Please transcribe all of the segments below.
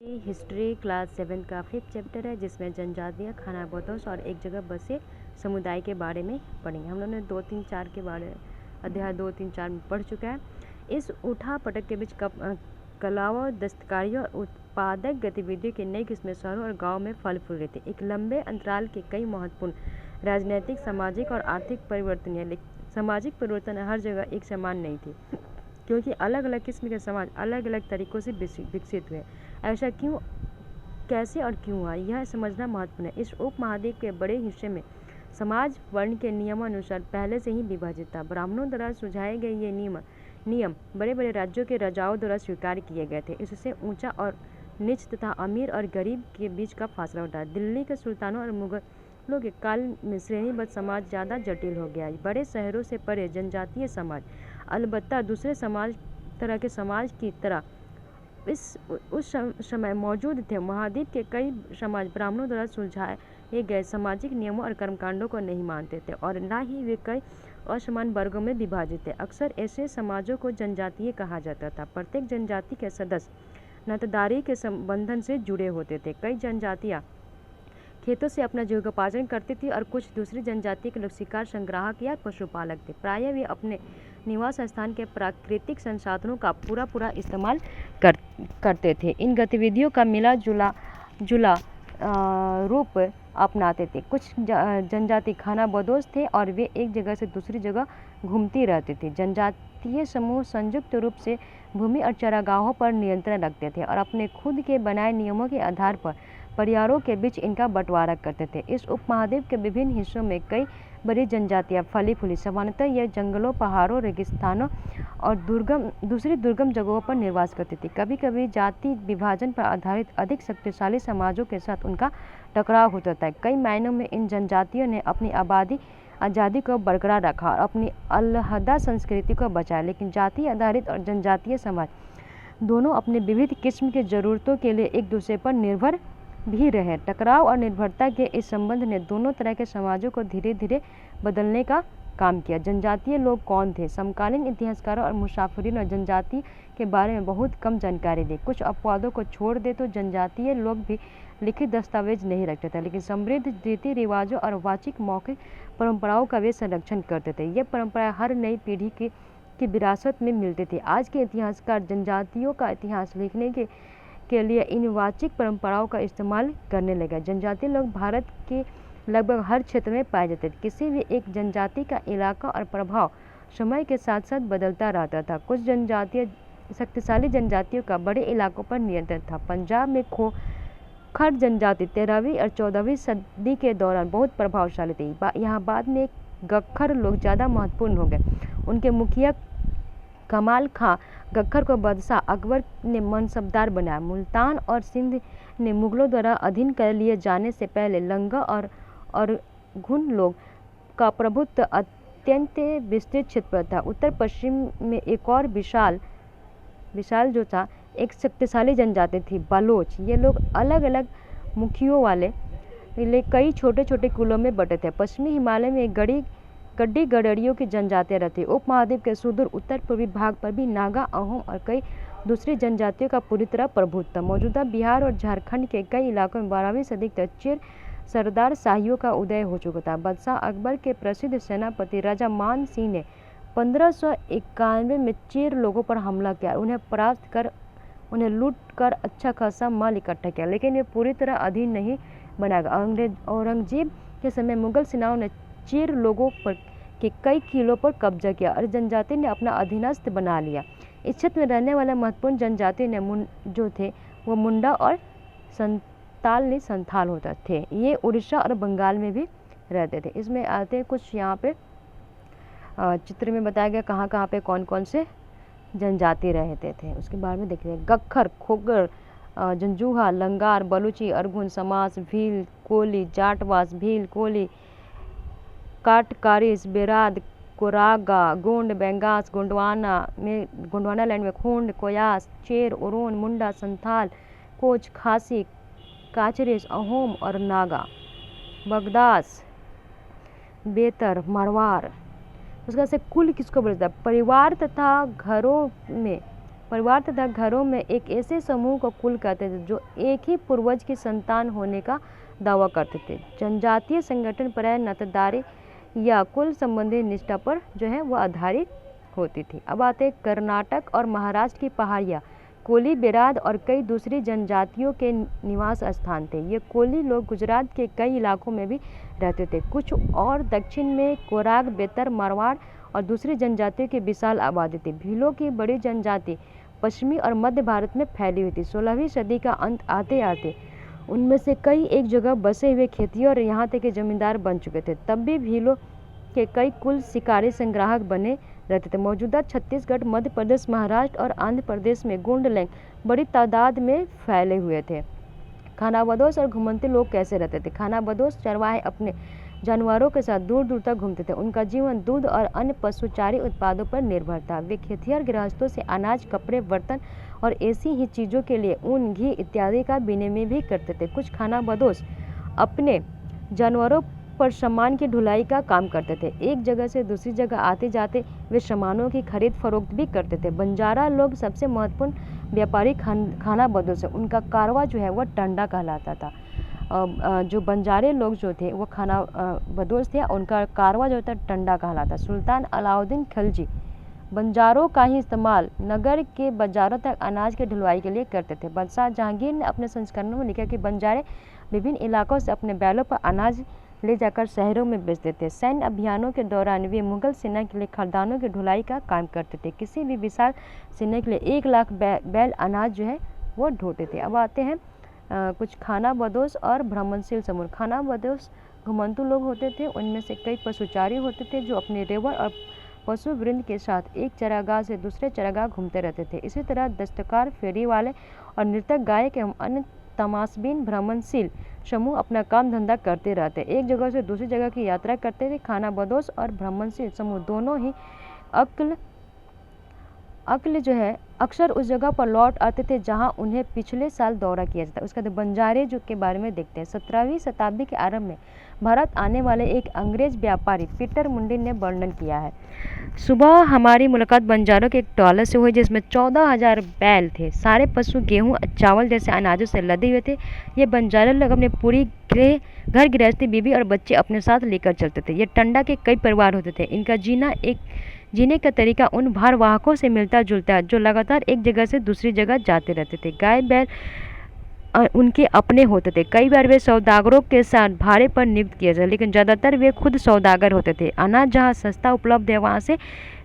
ये history class 7 का 5th chapter है जिसमें जनजातीय खाना बदोश और एक जगह बसे समुदाय के बारे में पढ़ेंगे। हम लोगों ने 2, 3, 4 के बारे अध्याय 2, 3, 4 में पढ़ चुका है। इस उठा पटक के बीच कलाओं, दस्तकारियों और उत्पादक गतिविधियों की नई किस्में शहरों और गाँव में फल फूल रही थी। एक लंबे अंतराल के कई महत्वपूर्ण राजनीतिक, सामाजिक और आर्थिक परिवर्तन है, लेकिन सामाजिक परिवर्तन हर जगह एक समान नहीं थी, क्योंकि अलग अलग किस्म के समाज अलग अलग तरीक़ों से विकसित हुए। ऐसा क्यों, कैसे और क्यों हुआ, यह समझना महत्वपूर्ण है। इस उपमहाद्वीप के बड़े हिस्से में समाज वर्ण के नियमानुसार पहले से ही विभाजित था। ब्राह्मणों द्वारा सुझाए गए ये नियम बड़े बड़े राज्यों के राजाओं द्वारा स्वीकार किए गए थे। इससे ऊंचा और नीच तथा अमीर और गरीब के बीच का फासला उठा। दिल्ली के सुल्तानों और मुगलों के काल में श्रेणीबद्ध समाज ज़्यादा जटिल हो गया। बड़े शहरों से परे जनजातीय समाज अलबत्ता दूसरे तरह के समाज की तरह उस समय मौजूद थे। महाद्वीप के कई समाज ब्राह्मणों द्वारा सुलझाए गए सामाजिक नियमों और कर्मकांडों को नहीं मानते थे और न ही वे कई असमान वर्गों में विभाजित थे। अक्सर ऐसे समाजों को जनजातीय कहा जाता था। प्रत्येक जनजाति के सदस्य नातेदारी के संबंधन से जुड़े होते थे। कई जनजातियाँ खेतों से अपना जीविकोपार्जन करती थी और कुछ दूसरी जनजाति के लोग शिकार, संग्राहक या पशुपालक थे। प्रायः वे अपने निवास स्थान के प्राकृतिक संसाधनों का पूरा इस्तेमाल करते थे। इन गतिविधियों का मिला जुला रूप अपनाते थे। कुछ जनजाति खानाबदोश थे और वे एक जगह से दूसरी जगह घूमती रहती थी। जनजातीय समूह संयुक्त रूप से भूमि और चरागाहों पर नियंत्रण रखते थे और अपने खुद के बनाए नियमों के आधार पर परिवारों के बीच इनका बंटवारा करते थे। इस उपमहाद्वीप के विभिन्न हिस्सों में कई बड़ी जनजातियाँ फली फूली। सामान्यतः यह जंगलों, पहाड़ों, रेगिस्तानों और दूसरी दुर्गम जगहों पर निवास करती थी। कभी कभी जाति विभाजन पर आधारित अधिक शक्तिशाली समाजों के साथ उनका टकराव होता था। कई मायनों में इन जनजातियों ने अपनी आज़ादी को बरकरार रखा और अपनी अलहदा संस्कृति को बचाया, लेकिन जाति आधारित और जनजातीय समाज दोनों अपने विविध किस्म की ज़रूरतों के लिए एक दूसरे पर निर्भर भी रहे। टकराव और निर्भरता के इस संबंध ने दोनों तरह के समाजों को धीरे धीरे बदलने का काम किया। जनजातीय लोग कौन थे? समकालीन इतिहासकारों और मुसाफिरों ने जनजाति के बारे में बहुत कम जानकारी दी। कुछ अपवादों को छोड़ दे तो जनजातीय लोग भी लिखित दस्तावेज नहीं रखते थे, लेकिन समृद्ध रीति रिवाजों और वाचिक मौखिक परंपराओं का वे संरक्षण करते थे। ये परंपराएं हर नई पीढ़ी की विरासत में मिलती थी। आज के इतिहासकार जनजातियों का इतिहास लिखने के लिए इन वाचिक परंपराओं का इस्तेमाल करने लगे। जनजातीय लोग भारत के लगभग हर क्षेत्र में पाए जाते थे। किसी भी एक जनजाति का इलाका और प्रभाव समय के साथ साथ बदलता रहता था। कुछ शक्तिशाली जनजातियों का बड़े इलाकों पर नियंत्रण था। पंजाब में खोखर जनजाति 13वीं और 14वीं सदी के दौरान बहुत प्रभावशाली थी। यहाँ बाद में गख्खर लोग ज़्यादा महत्वपूर्ण हो गए। उनके मुखिया कमाल खां गख्खर को बादशाह अकबर ने मनसबदार बनाया। मुल्तान और सिंध ने मुगलों द्वारा अधीन कर लिए जाने से पहले लंगा और घुन लोग का प्रभुत्व अत्यंत विस्तृत क्षेत्र पर था। उत्तर पश्चिम में एक और विशाल जो था एक शक्तिशाली जनजाति थी, बलोच। ये लोग अलग अलग मुखियों वाले कई छोटे छोटे कुलों में बटे थे। पश्चिमी हिमालय में गड्डी गडरियों की जनजातियाँ रहती। उपमहाद्वीप के सुदूर उत्तर पूर्वी भाग पर भी नागा, अहोम और कई दूसरी जनजातियों का पूरी तरह प्रभुत्व था। मौजूदा बिहार और झारखंड के कई इलाकों में 12वीं सदी तक चेर सरदार शाहियों का उदय हो चुका था। बादशाह अकबर के प्रसिद्ध सेनापति राजा मान सिंह ने 1591 में चेर लोगों पर हमला किया, उन्हें परास्त कर उन्हें लूट कर अच्छा खासा माल इकट्ठा किया, लेकिन वे पूरी तरह अधीन नहीं बनाया। औरंगजेब के समय मुगल सेनाओं ने चेर लोगों के कई किलों पर कब्जा किया और जनजाति ने अपना अधीनस्थ बना लिया। इस क्षेत्र में रहने वाले महत्वपूर्ण जनजातियों जो थे वो मुंडा और संथाल होते थे। ये उड़ीसा और बंगाल में भी रहते थे। इसमें आते हैं कुछ यहाँ पे चित्र में बताया गया कहाँ पे कौन से जनजाति रहते थे, उसके बारे में देखिए। गख्खर, खोगर, जंजूहा, लंगार, बलूची, अरगुन, समास, भील, कोली, जाटवास, भील, कोली, काटकारिस, बेराद, कोरागा, गोंड, बेंगास, गोंडवाना लैंड में खोंड, कोयास, चेर, ओरोन, मुंडा, संथाल, कोच, खासी, काचरिस, अहोम और नागा, बगदास, बेतर, मारवाड़। उसका से कुल किसको बोलता है? परिवार तथा घरों में परिवार तथा घरों में एक ऐसे समूह को कुल कहते थे जो एक ही पूर्वज की संतान होने का दावा करते थे। जनजातीय संगठन प्रायः नातेदारी या कुल संबंधी निष्ठा पर जो है वह आधारित होती थी। अब आते हैं कर्नाटक और महाराष्ट्र की पहाड़ियाँ कोली, बेराद और कई दूसरी जनजातियों के निवास स्थान थे। ये कोली लोग गुजरात के कई इलाकों में भी रहते थे। कुछ और दक्षिण में कोराग, बेतर, मारवाड़ और दूसरी जनजातियों की विशाल आबादी थी। भीलों की बड़ी जनजाति पश्चिमी और मध्य भारत में फैली हुई थी। 16वीं सदी का अंत आते आते उनमें से कई एक जगह बसे हुए खेतियों और यहाँ तक के जमींदार बन चुके थे। तब भी भीलों के कई कुल शिकारी संग्राहक बने रहते थे। मौजूदा छत्तीसगढ़, मध्य प्रदेश, महाराष्ट्र और आंध्र प्रदेश में गोंड लैंग बड़ी तादाद में फैले हुए थे। खानाबदोश और घुमंतू लोग कैसे रहते थे? खानाबदोश चरवाहे अपने जानवरों के साथ दूर दूर तक घूमते थे। उनका जीवन दूध और अन्य पशुचारी उत्पादों पर निर्भर था। वे खेतिहर गृहस्थों से अनाज, कपड़े, बर्तन और ऐसी ही चीज़ों के लिए ऊन, घी इत्यादि का विनिमय भी करते थे। कुछ खानाबदोश अपने जानवरों पर सामान की ढुलाई का काम करते थे। एक जगह से दूसरी जगह आते जाते वे सामानों की खरीद फरोख्त भी करते थे। बंजारा लोग सबसे महत्वपूर्ण व्यापारी खानाबदोश है। उनका कारवा जो है वह टंडा कहलाता था। जो बंजारे लोग जो थे वो खानाबदोश थे, उनका कारवा जो था टंडा कहलाता। सुल्तान अलाउद्दीन खिलजी बंजारों का ही इस्तेमाल नगर के बाजारों तक अनाज की ढुलाई के लिए करते थे। बादशाह जहांगीर ने अपने संस्करणों में लिखा कि बंजारे विभिन्न इलाकों से अपने बैलों पर अनाज ले जाकर शहरों में बेचते थे। सैन्य अभियानों के दौरान वे मुगल सेना के लिए खाद्यान्नों की ढुलाई का काम करते थे। किसी भी विशाल सेना के लिए 1 लाख बैल अनाज जो है वो ढोते थे। अब आते हैं कुछ खानाबदोश और भ्रमणशील समूह। खानाबदोश घुमंतू लोग होते थे। उनमें से कई पशुचारी होते थे जो अपने रेवड़ और पशु वृंद के साथ एक चरागाह से दूसरे चरागाह घूमते रहते थे। इसी तरह दस्तकार, फेरी वाले और नृतक, गायक एवं अन्य तमाशबीन भ्रमणशील समूह अपना काम धंधा करते रहते, एक जगह से दूसरी जगह की यात्रा करते थे। खानाबदोश और भ्रमणशील समूह दोनों ही अक्ल जो है अक्सर उस जगह पर लौट आते थे जहां उन्हें पिछले साल दौरा किया जाता। उसके बाद बंजारे जो के बारे में देखते हैं। 17वीं शताब्दी के आरंभ में भारत आने वाले एक अंग्रेज व्यापारी पीटर मुंडी ने वर्णन किया है। सुबह हमारी मुलाकात बंजारों के एक टोले से हुई जिसमें 14,000 बैल थे। सारे पशु गेहूं, चावल जैसे अनाजों से लदे हुए थे। ये बंजारे लोग अपने पूरी घर गृहस्थी, बीवी और बच्चे अपने साथ लेकर चलते थे। ये टंडा के कई परिवार होते थे। इनका जीने का तरीका उन भारवाहकों से मिलता जुलता है जो लगातार एक जगह से दूसरी जगह जाते रहते थे। गाय बैल उनके अपने होते थे। कई बार वे सौदागरों के साथ भाड़े पर नियुक्त किए जाते, लेकिन ज़्यादातर वे खुद सौदागर होते थे। अनाज जहाँ सस्ता उपलब्ध है वहाँ से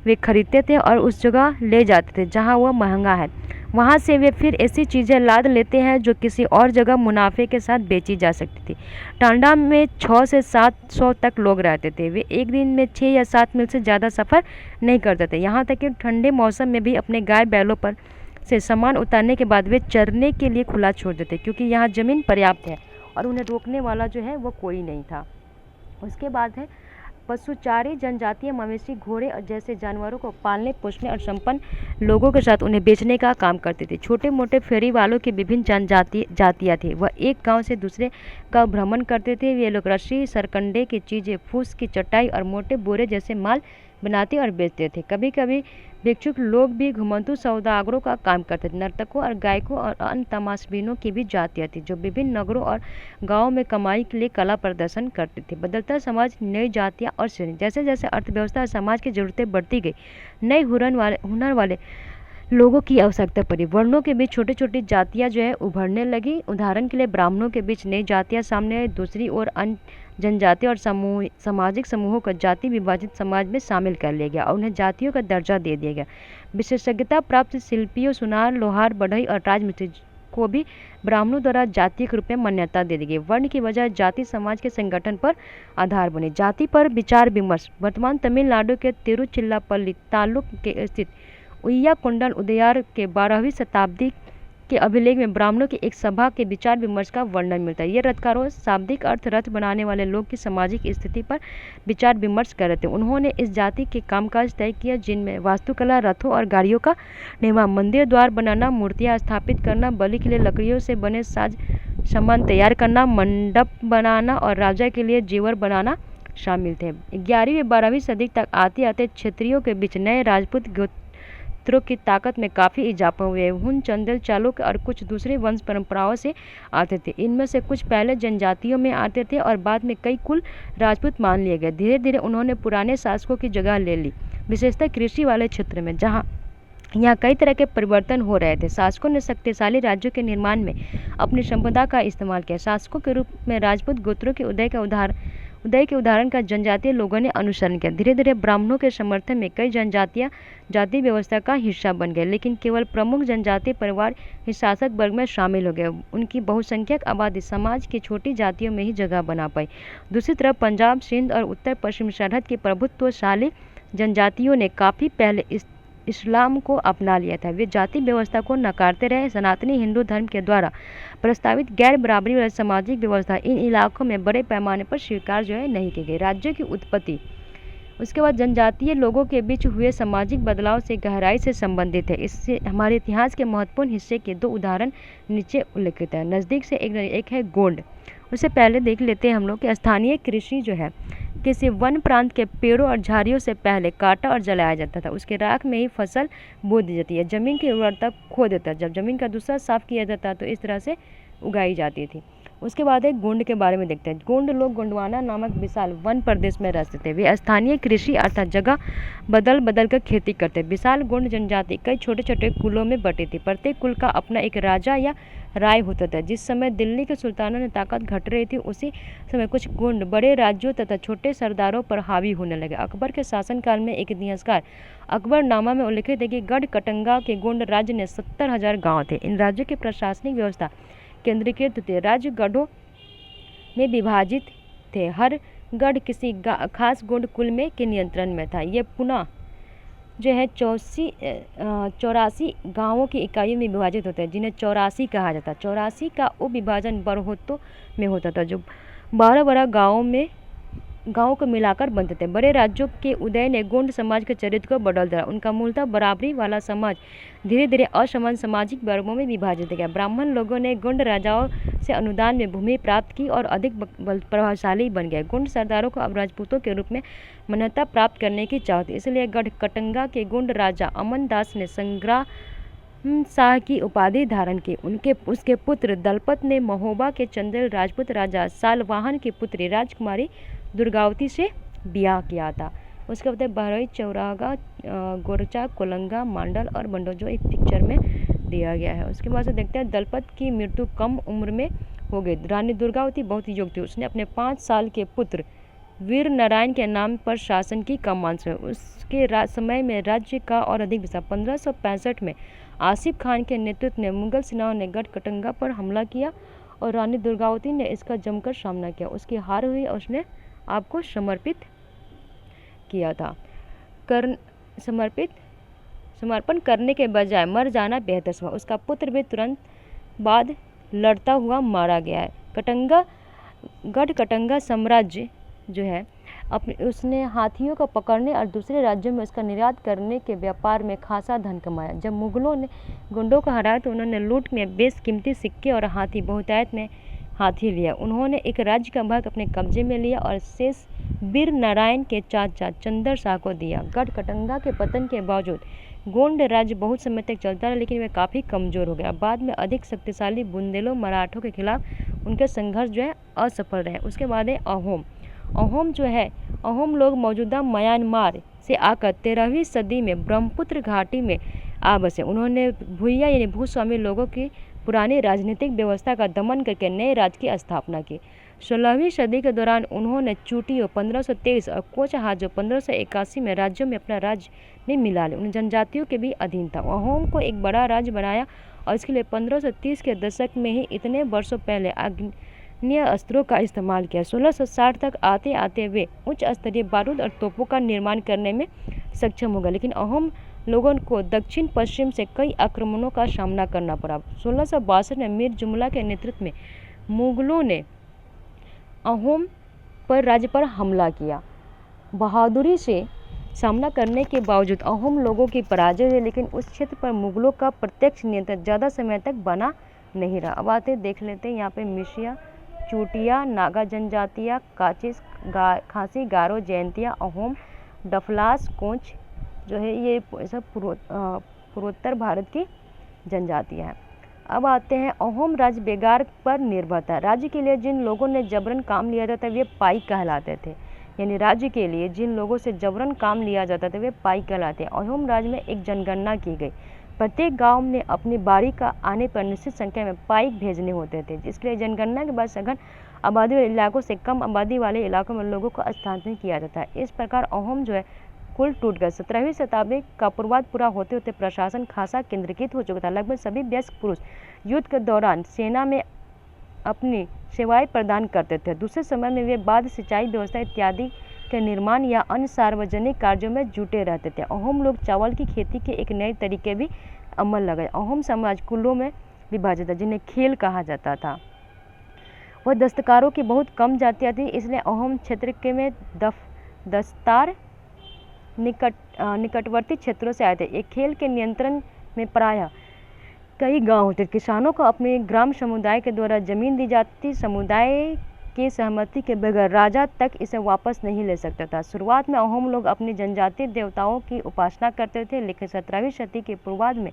वे खरीदते थे और उस जगह ले जाते थे जहाँ वह महंगा है। वहाँ से वे फिर ऐसी चीज़ें लाद लेते हैं जो किसी और जगह मुनाफे के साथ बेची जा सकती थी। टांडा में 6 से 700 तक लोग रहते थे। वे एक दिन में 6 या 7 मील से ज़्यादा सफ़र नहीं करते थे। यहाँ तक कि ठंडे मौसम में भी अपने गाय बैलों पर से सामान उतारने के बाद वे चरने के लिए खुला छोड़ देते, क्योंकि यहाँ ज़मीन पर्याप्त है और उन्हें रोकने वाला जो है वो कोई नहीं था। उसके बाद है पशुचारी जनजातीय मवेशी, घोड़े और जैसे जानवरों को पालने, पोसने और संपन्न लोगों के साथ उन्हें बेचने का काम करते थे। छोटे मोटे फेरी वालों की विभिन्न जातियाँ थी। वह एक गांव से दूसरे का भ्रमण करते थे। वे लोग रस्सी, सरकंडे की चीज़ें, फूस की चटाई और मोटे बोरे जैसे माल बनाते और बेचते थे। कभी कभी भिक्षुक लोग भी घुमंतू सौदागरों का काम करते थे। नर्तकों और गायकों और अन्य तमाशबीनों की भी जातियाँ थी जो विभिन्न नगरों और गाँवों में कमाई के लिए कला प्रदर्शन करते थे। बदलता समाज, नई जातियाँ और श्रेणी। जैसे जैसे अर्थव्यवस्था और समाज की जरूरतें बढ़ती गई, नए हुनर वाले लोगों की आवश्यकता पड़ी। वर्णों के बीच छोटी छोटी जातियाँ जो है उभरने लगी। उदाहरण के लिए ब्राह्मणों के बीच नई जातियाँ सामने आई। दूसरी ओर अन्य जनजाति और सामाजिक समूहों को जाति विभाजित समाज में शामिल कर लिया गया और उन्हें जातियों का दर्जा दे दिया गया। विशेषज्ञता प्राप्त शिल्पियों, सुनार, लोहार, बढ़ई और राजमिस्त्री को भी ब्राह्मणों द्वारा जातीय रूप में मान्यता दे दी गई। वर्ण की बजाय जाति समाज के संगठन पर आधार बनी। जाति पर विचार विमर्श। वर्तमान तमिलनाडु के तिरुचिरापल्ली तालुक के स्थित उय्याकोंडल उदयार के 12वीं शताब्दी के अभिलेख में ब्राह्मणों की एक सभा के विचार विमर्श का वर्णन मिलता है। ये रथकारों, शाब्दिक अर्थ रथ बनाने वाले लोग की सामाजिक स्थिति पर विचार विमर्श कर रहे थे। उन्होंने इस जाति के कामकाज तय किया जिनमें वास्तुकला, रथों और गाड़ियों का निर्माण, मंदिर द्वार बनाना, मूर्तियां स्थापित करना, बलि के लिए लकड़ियों से बने साज सामान तैयार करना, मंडप बनाना और राजा के लिए जेवर बनाना शामिल थे। 11वीं व 12वीं सदी तक आते आते क्षेत्रियों के बीच नए राजपूत गोत्रों की ताकत में काफ़ी इजाफा हुआ है। हुन, चंदेल, चालुक्य और कुछ दूसरे वंश परंपराओं से आते थे। इनमें से कुछ पहले जनजातियों में आते थे और बाद में कई कुल राजपूत मान लिए गए। धीरे धीरे उन्होंने पुराने शासकों की जगह ले ली, विशेषतः कृषि वाले क्षेत्र में, जहाँ यहाँ कई तरह के परिवर्तन हो रहे थे। शासकों ने शक्तिशाली राज्यों के निर्माण में अपनी संपदा का इस्तेमाल किया। शासकों के रूप में राजपूत गोत्रों के उदय के उदाहरण का जनजातीय लोगों ने अनुसरण किया। धीरे धीरे ब्राह्मणों के समर्थन में कई जनजातियां जाति व्यवस्था का हिस्सा बन गए, लेकिन केवल प्रमुख जनजातीय परिवार इस शासक वर्ग में शामिल हो गए। उनकी बहुसंख्यक आबादी समाज की छोटी जातियों में ही जगह बना पाई। दूसरी तरफ पंजाब, सिंध और उत्तर पश्चिम सरहद की प्रभुत्वशाली जनजातियों ने काफ़ी पहले इस्लाम को अपना लिया था। वे जाति व्यवस्था को नकारते रहे। सनातनी हिंदू धर्म के द्वारा प्रस्तावित गैर बराबरी वाली सामाजिक व्यवस्था इन इलाकों में बड़े पैमाने पर स्वीकार नहीं की गई। राज्यों की उत्पत्ति उसके बाद जनजातीय लोगों के बीच हुए सामाजिक बदलाव से गहराई से संबंधित है। इससे हमारे इतिहास के महत्वपूर्ण हिस्से के दो उदाहरण नीचे उल्लिखित है। नज़दीक से एक है गोंड। उससे पहले देख लेते हैं हम लोग कि स्थानीय कृषि किसी वन प्रांत के पेड़ों और झाड़ियों से पहले काटा और जलाया जाता था। उसके राख में ही फसल बो दी जाती है। जमीन की उर्वरता खो देता। जब जमीन का दूसरा साफ किया जाता तो इस तरह से उगाई जाती थी। उसके बाद एक गोंड के बारे में देखते हैं। गोंड लोग गोंडवाना नामक विशाल वन प्रदेश में रहते थे। वे स्थानीय कृषि अर्थात जगह बदल कर खेती करते। विशाल गोंड जनजाति कई छोटे छोटे कुलों में बटी थी। प्रत्येक कुल का अपना एक राजा या राय होता था। जिस समय दिल्ली के सुल्तानों ने ताकत घट रही थी, उसी समय कुछ गोंड बड़े राज्यों तथा छोटे सरदारों पर हावी होने लगे। अकबर के शासनकाल में एक इतिहासकार अकबरनामा में उल्लिखित है कि गढ़ कटंगा के गोंड राज्य ने 70,000 गाँव थे। इन राज्यों की प्रशासनिक व्यवस्था केंद्रीकृत थे। राज्य गढ़ों में विभाजित थे। हर गढ़ किसी खास गोंड कुल में के नियंत्रण में था। ये पुनः 84 गांवों की इकाइयों में विभाजित होते हैं, जिन्हें 84 कहा जाता है। 84 का उपविभाजन बरहोत्तों में होता था, जो 12 गाँव को मिलाकर बनते थे। बड़े राज्यों के उदय ने गोंड समाज के चरित्र को बदल दिया। उनका मूलतः बराबरी वाला समाज धीरे धीरे असमान सामाजिक वर्गों में विभाजित हो गया। ब्राह्मण लोगों ने गोंड राजाओं से अनुदान में भूमि प्राप्त की और अधिक प्रभावशाली बन गए। गोंड सरदारों को अब राजपूतों के रूप में मान्यता प्राप्त करने की चाह थी। इसलिए गढ़ कटंगा के गोंड राजा अमन दास ने संग्राम शाह की उपाधि धारण की। उसके पुत्र दलपत ने महोबा के चंदेल राजपूत राजा सालवाहन की पुत्री राजकुमारी दुर्गावती से ब्याह किया था। उसके बाद बहरई, चौरागा, गोरचा, कोलंगा, मांडल और बंडो, जो एक पिक्चर में दिया गया है। उसके बाद से देखते हैं दलपत की मृत्यु कम उम्र में हो गई। रानी दुर्गावती बहुत ही योग्य थी। उसने अपने 5 साल के पुत्र वीर नारायण के नाम पर शासन की कमान संभाली। उसके समय में राज्य का और अधिक विस्तार। 1565 में आसिफ खान के नेतृत्व में मुगल सेनाओं ने गढ़ कटंगा पर हमला किया और रानी दुर्गावती ने इसका जमकर सामना किया। उसकी हार हुई और उसने आपको समर्पित किया था। समर्पण करने के बजाय मर जाना बेहतर समझा। उसका पुत्र भी तुरंत बाद लड़ता हुआ मारा गया है। गढ़ कटंगा साम्राज्य उसने हाथियों को पकड़ने और दूसरे राज्यों में उसका निर्यात करने के व्यापार में खासा धन कमाया। जब मुगलों ने गोंडों को हराया तो उन्होंने लूट में बेशकीमती सिक्के और हाथी बहुतायत में हाथी लिया। उन्होंने एक राज्य का भाग अपने कब्जे में लिया और शेष वीर नारायण के चाचा चंदर शाह को दिया। गढ़ कटंगा के पतन के बावजूद गोंड राज्य बहुत समय तक चलता रहा, लेकिन वह काफ़ी कमज़ोर हो गया। बाद में अधिक शक्तिशाली बुंदेलों मराठों के खिलाफ उनके संघर्ष असफल रहे। उसके बाद है अहोम लोग मौजूदा म्यांमार से आकर 13वीं सदी में ब्रह्मपुत्र घाटी में आ बसे। उन्होंने भूया यानी भूस्वामी लोगों की पुरानी राजनीतिक व्यवस्था का दमन करके नए राज्य की स्थापना की। 16वीं सदी के दौरान उन्होंने चूटियों 1523 और कोचहाजों 1581 में राज्यों में अपना राज्य में मिला लिया। उन जनजातियों के भी अधीन था। अहोम को एक बड़ा राज्य बनाया और इसके लिए 1530 के दशक में ही इतने वर्षों पहले आग्नेय अस्त्रों का इस्तेमाल किया। 1660 तक आते आते वे उच्च स्तरीय बारूद और तोपों का निर्माण करने में सक्षम हो गए, लेकिन अहोम लोगों को दक्षिण पश्चिम से कई आक्रमणों का सामना करना पड़ा। 1662 में मीर जुमला के नेतृत्व में मुगलों ने अहोम राज्य पर हमला किया। बहादुरी से सामना करने के बावजूद अहोम लोगों की पराजय हुई, लेकिन उस क्षेत्र पर मुगलों का प्रत्यक्ष नियंत्रण ज़्यादा समय तक बना नहीं रहा। अब आते देख लेते हैं यहाँ पे मिसिया, चूटिया, नागा जनजातियाँ, काचिस, खासी, गारो, जयंतिया, अहोम, डफलास, कोंच ये सब पूर्वोत्तर भारत की जनजातियाँ हैं। अब आते हैं अहोम राज्य बेगार पर निर्भर था। राज्य के लिए जिन लोगों ने जबरन काम लिया जाता वे पाइक कहलाते थे। यानी राज्य के लिए जिन लोगों से जबरन काम लिया जाता था वे पाइक कहलाते हैं। अहोम राज्य में एक जनगणना की गई। प्रत्येक गांव ने अपनी बारी का आने पर निश्चित संख्या में पाइक भेजने होते थे, जिसके लिए जनगणना के बाद सघन आबादी वाले इलाकों से कम आबादी वाले इलाकों में लोगों को स्थानांतरित किया जाता है। इस प्रकार अहोम जो है कुल टूट गए। 17वीं शताब्दी का पूर्वार्ध पूरा होते होते प्रशासन खासा केंद्रीकृत हो चुका था। लगभग सभी वयस्क पुरुष युद्ध के दौरान सेना में अपनी सेवाएं प्रदान करते थे। दूसरे समय में वे बांध, सिंचाई व्यवस्था इत्यादि के निर्माण या अन्य सार्वजनिक कार्यों में जुटे रहते थे। अहोम लोग चावल की खेती के एक नए तरीके भी अमल लगाए। अहोम समाज कुलों में विभाजित था, जिन्हें खेल कहा जाता था। वह दस्तकारों की बहुत कम जातियाँ थी, इसलिए अहोम क्षेत्र के में दस्तार निकटवर्ती क्षेत्रों से आए थे। एक खेल के नियंत्रण में प्रायः कई गांव होते। किसानों को अपने ग्राम समुदाय के द्वारा जमीन दी जाती। समुदाय की सहमति के बगैर राजा तक इसे वापस नहीं ले सकता था। शुरुआत में अहोम लोग अपनी जनजातीय देवताओं की उपासना करते थे, लेकिन 17वीं शताब्दी के पूर्वार्ध में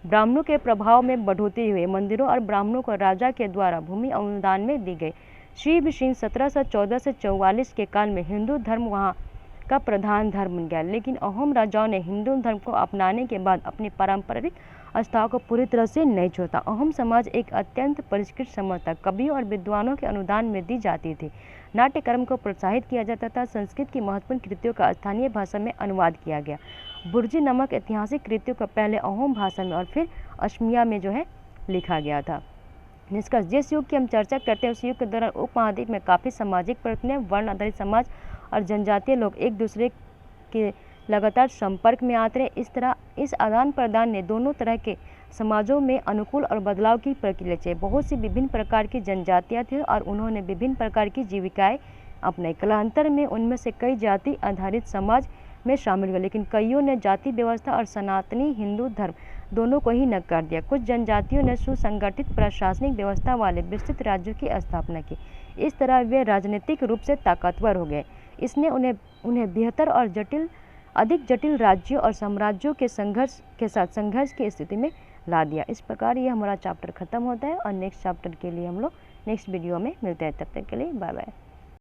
ब्राह्मणों के प्रभाव में बढ़ोतरी हुई। मंदिरों और ब्राह्मणों को राजा के द्वारा भूमि अनुदान में दी गई। श्री विष्णु 1714 से 44 के काल में हिंदू धर्म वहाँ का प्रधान धर्म बन गया, लेकिन अहोम राजाओं ने हिंदू धर्म को अपनाने के बाद अपनी पारंपरिक आस्थाओं को पूरी तरह से नहीं छोड़ा। अहोम समाज एक अत्यंत परिष्कृत समाज था। कवियों और विद्वानों के अनुदान में दी जाती थी। नाट्यकर्म को प्रोत्साहित किया जाता था। संस्कृत की महत्वपूर्ण कृतियों का स्थानीय भाषा में अनुवाद किया गया। बुर्जी नामक ऐतिहासिक कृतियों का पहले अहोम भाषा में और फिर असमिया में जो है लिखा गया था। निष्कर्ष, जिस युग की हम चर्चा करते हैं उस युग के दौरान उपमहाद्वीप में काफ़ी सामाजिक परिवर्तन, वर्ण आधारित समाज और जनजातीय लोग एक दूसरे के लगातार संपर्क में आते रहे। इस तरह इस आदान प्रदान ने दोनों तरह के समाजों में अनुकूल और बदलाव की प्रक्रिया चाहिए। बहुत सी विभिन्न प्रकार की जनजातियाँ थीं और उन्होंने विभिन्न प्रकार की जीविकाएं अपनाई। कालांतर में उनमें से कई जाति आधारित समाज में शामिल हुए, लेकिन कईयों ने जाति व्यवस्था और सनातनी हिंदू धर्म दोनों को ही नकार दिया। कुछ जनजातियों ने सुसंगठित प्रशासनिक व्यवस्था वाले विस्तृत राज्यों की स्थापना की। इस तरह वे राजनीतिक रूप से ताकतवर हो गए। इसने उन्हें बेहतर और अधिक जटिल राज्यों और साम्राज्यों के साथ संघर्ष की स्थिति में ला दिया। इस प्रकार ये हमारा चैप्टर खत्म होता है और नेक्स्ट चैप्टर के लिए हम लोग नेक्स्ट वीडियो में मिलते हैं। तब तक के लिए बाय बाय।